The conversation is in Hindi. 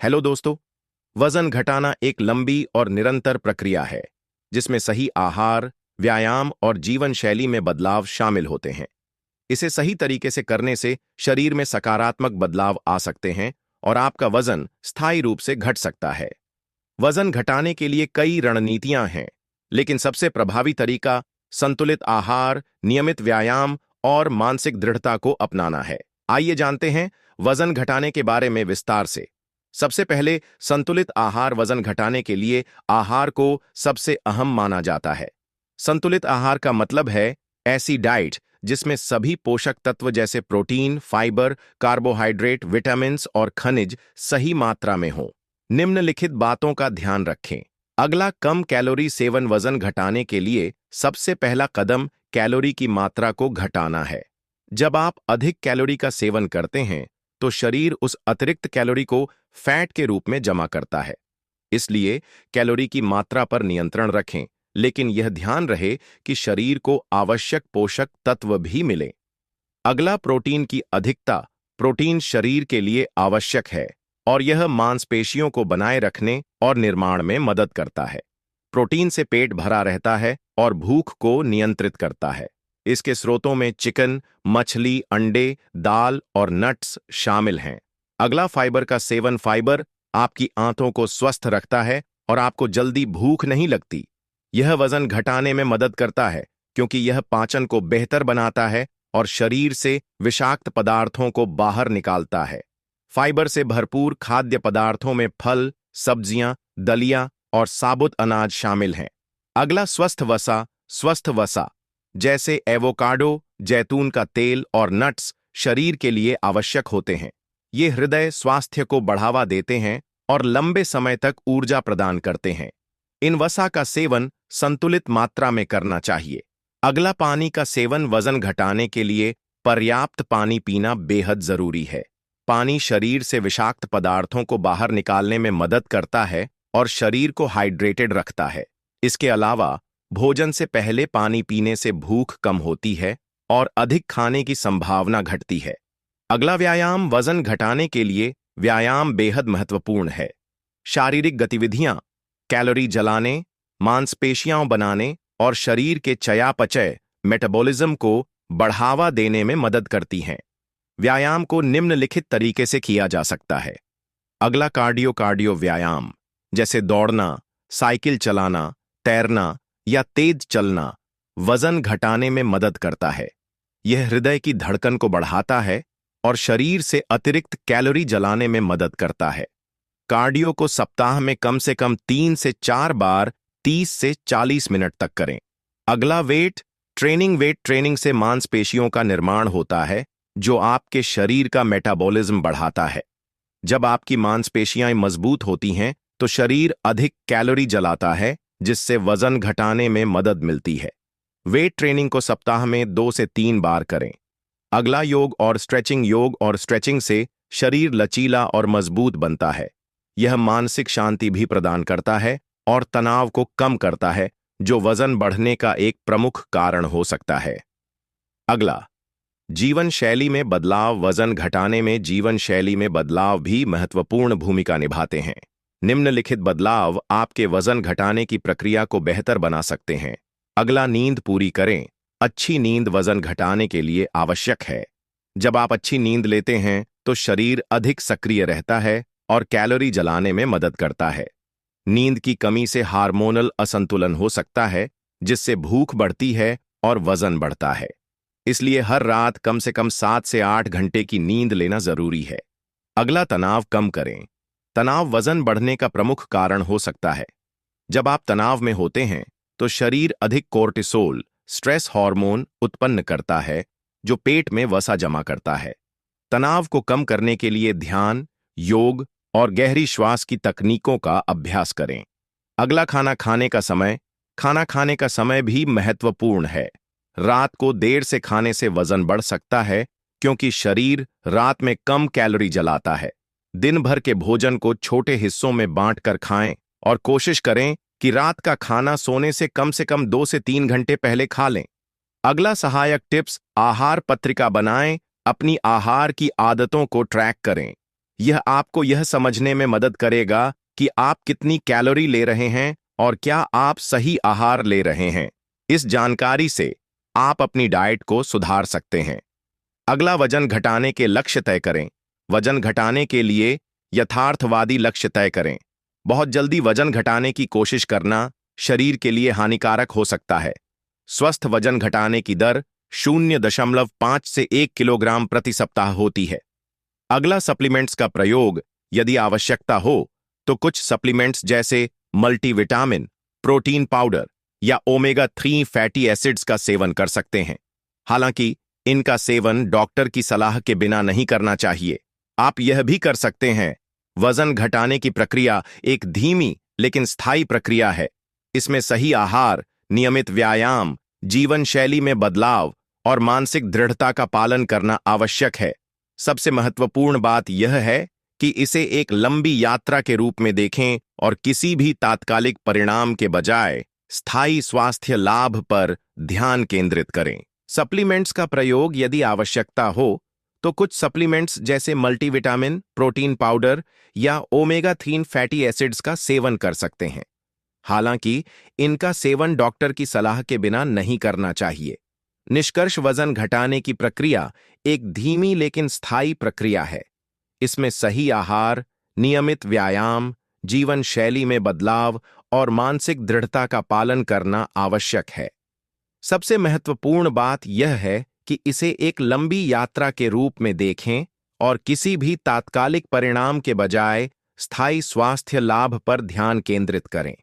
हेलो दोस्तों। वजन घटाना एक लंबी और निरंतर प्रक्रिया है जिसमें सही आहार, व्यायाम और जीवन शैली में बदलाव शामिल होते हैं। इसे सही तरीके से करने से शरीर में सकारात्मक बदलाव आ सकते हैं और आपका वजन स्थायी रूप से घट सकता है। वजन घटाने के लिए कई रणनीतियां हैं, लेकिन सबसे प्रभावी तरीका संतुलित आहार, नियमित व्यायाम और मानसिक दृढ़ता को अपनाना है। आइए जानते हैं वजन घटाने के बारे में विस्तार से। सबसे पहले संतुलित आहार। वजन घटाने के लिए आहार को सबसे अहम माना जाता है। संतुलित आहार का मतलब है ऐसी डाइट जिसमें सभी पोषक तत्व जैसे प्रोटीन, फाइबर, कार्बोहाइड्रेट, विटामिन्स और खनिज सही मात्रा में हों। निम्नलिखित बातों का ध्यान रखें। अगला, कम कैलोरी सेवन। वजन घटाने के लिए सबसे पहला कदम कैलोरी की मात्रा को घटाना है। जब आप अधिक कैलोरी का सेवन करते हैं तो शरीर उस अतिरिक्त कैलोरी को फैट के रूप में जमा करता है। इसलिए कैलोरी की मात्रा पर नियंत्रण रखें, लेकिन यह ध्यान रहे कि शरीर को आवश्यक पोषक तत्व भी मिले। अगला, प्रोटीन की अधिकता। प्रोटीन शरीर के लिए आवश्यक है और यह मांसपेशियों को बनाए रखने और निर्माण में मदद करता है। प्रोटीन से पेट भरा रहता है और भूख को नियंत्रित करता है। इसके स्रोतों में चिकन, मछली, अंडे, दाल और नट्स शामिल हैं। अगला, फाइबर का सेवन। फाइबर आपकी आंतों को स्वस्थ रखता है और आपको जल्दी भूख नहीं लगती। यह वजन घटाने में मदद करता है क्योंकि यह पाचन को बेहतर बनाता है और शरीर से विषाक्त पदार्थों को बाहर निकालता है। फाइबर से भरपूर खाद्य पदार्थों में फल, सब्जियां, दलिया और साबुत अनाज शामिल हैं। अगला, स्वस्थ वसा। स्वस्थ वसा जैसे एवोकाडो, जैतून का तेल और नट्स शरीर के लिए आवश्यक होते हैं। ये हृदय स्वास्थ्य को बढ़ावा देते हैं और लंबे समय तक ऊर्जा प्रदान करते हैं। इन वसा का सेवन संतुलित मात्रा में करना चाहिए। अगला, पानी का सेवन। वजन घटाने के लिए पर्याप्त पानी पीना बेहद जरूरी है। पानी शरीर से विषाक्त पदार्थों को बाहर निकालने में मदद करता है और शरीर को हाइड्रेटेड रखता है। इसके अलावा भोजन से पहले पानी पीने से भूख कम होती है और अधिक खाने की संभावना घटती है। अगला, व्यायाम। वजन घटाने के लिए व्यायाम बेहद महत्वपूर्ण है। शारीरिक गतिविधियां कैलोरी जलाने, मांसपेशियां बनाने और शरीर के चयापचय मेटाबॉलिज्म को बढ़ावा देने में मदद करती हैं। व्यायाम को निम्नलिखित तरीके से किया जा सकता है। अगला, कार्डियो व्यायाम जैसे दौड़ना, साइकिल चलाना, तैरना या तेज चलना वजन घटाने में मदद करता है। यह हृदय की धड़कन को बढ़ाता है और शरीर से अतिरिक्त कैलोरी जलाने में मदद करता है। कार्डियो को सप्ताह में कम से कम 3 से 4 बार 30 से 40 मिनट तक करें। अगला, वेट ट्रेनिंग। वेट ट्रेनिंग से मांसपेशियों का निर्माण होता है जो आपके शरीर का मेटाबॉलिज्म बढ़ाता है। जब आपकी मांसपेशियां मजबूत होती हैं तो शरीर अधिक कैलोरी जलाता है, जिससे वजन घटाने में मदद मिलती है। वेट ट्रेनिंग को सप्ताह में 2 से 3 बार करें। अगला, योग और स्ट्रेचिंग। योग और स्ट्रेचिंग से शरीर लचीला और मजबूत बनता है। यह मानसिक शांति भी प्रदान करता है और तनाव को कम करता है, जो वजन बढ़ने का एक प्रमुख कारण हो सकता है। अगला, जीवन शैली में बदलाव। वजन घटाने में जीवन शैली में बदलाव भी महत्वपूर्ण भूमिका निभाते हैं। निम्नलिखित बदलाव आपके वजन घटाने की प्रक्रिया को बेहतर बना सकते हैं। अगला, नींद पूरी करें। अच्छी नींद वजन घटाने के लिए आवश्यक है। जब आप अच्छी नींद लेते हैं तो शरीर अधिक सक्रिय रहता है और कैलोरी जलाने में मदद करता है। नींद की कमी से हार्मोनल असंतुलन हो सकता है, जिससे भूख बढ़ती है और वजन बढ़ता है। इसलिए हर रात कम से कम 7 से 8 घंटे की नींद लेना जरूरी है। अगला, तनाव कम करें। तनाव वजन बढ़ने का प्रमुख कारण हो सकता है। जब आप तनाव में होते हैं तो शरीर अधिक कोर्टिसोल, स्ट्रेस हार्मोन उत्पन्न करता है, जो पेट में वसा जमा करता है। तनाव को कम करने के लिए ध्यान, योग और गहरी श्वास की तकनीकों का अभ्यास करें। अगला, खाना खाने का समय। खाना खाने का समय भी महत्वपूर्ण है। रात को देर से खाने से वजन बढ़ सकता है क्योंकि शरीर रात में कम कैलोरी जलाता है। दिन भर के भोजन को छोटे हिस्सों में बांटकर खाएं और कोशिश करें कि रात का खाना सोने से कम 2 से 3 घंटे पहले खा लें। अगला, सहायक टिप्स। आहार पत्रिका बनाएं। अपनी आहार की आदतों को ट्रैक करें। यह आपको यह समझने में मदद करेगा कि आप कितनी कैलोरी ले रहे हैं और क्या आप सही आहार ले रहे हैं। इस जानकारी से आप अपनी डाइट को सुधार सकते हैं। अगला, वजन घटाने के लक्ष्य तय करें। वजन घटाने के लिए यथार्थवादी लक्ष्य तय करें। बहुत जल्दी वजन घटाने की कोशिश करना शरीर के लिए हानिकारक हो सकता है। स्वस्थ वजन घटाने की दर 0.5 से 1 किलोग्राम प्रति सप्ताह होती है। अगला, सप्लीमेंट्स का प्रयोग। यदि आवश्यकता हो तो कुछ सप्लीमेंट्स जैसे मल्टीविटामिन, प्रोटीन पाउडर या ओमेगा 3 फैटी एसिड्स का सेवन कर सकते हैं। हालांकि इनका सेवन डॉक्टर की सलाह के बिना नहीं करना चाहिए। आप यह भी कर सकते हैं। वजन घटाने की प्रक्रिया एक धीमी लेकिन स्थायी प्रक्रिया है। इसमें सही आहार, नियमित व्यायाम, जीवन शैली में बदलाव और मानसिक दृढ़ता का पालन करना आवश्यक है। सबसे महत्वपूर्ण बात यह है कि इसे एक लंबी यात्रा के रूप में देखें और किसी भी तात्कालिक परिणाम के बजाय स्थायी स्वास्थ्य लाभ पर ध्यान केंद्रित करें। सप्लीमेंट्स का प्रयोग। यदि आवश्यकता हो तो कुछ सप्लीमेंट्स जैसे मल्टीविटामिन, प्रोटीन पाउडर या ओमेगा 3 फैटी एसिड्स का सेवन कर सकते हैं। हालांकि इनका सेवन डॉक्टर की सलाह के बिना नहीं करना चाहिए। निष्कर्ष, वजन घटाने की प्रक्रिया एक धीमी लेकिन स्थायी प्रक्रिया है। इसमें सही आहार, नियमित व्यायाम, जीवन शैली में बदलाव और मानसिक दृढ़ता का पालन करना आवश्यक है। सबसे महत्वपूर्ण बात यह है कि इसे एक लंबी यात्रा के रूप में देखें और किसी भी तात्कालिक परिणाम के बजाय स्थायी स्वास्थ्य लाभ पर ध्यान केंद्रित करें।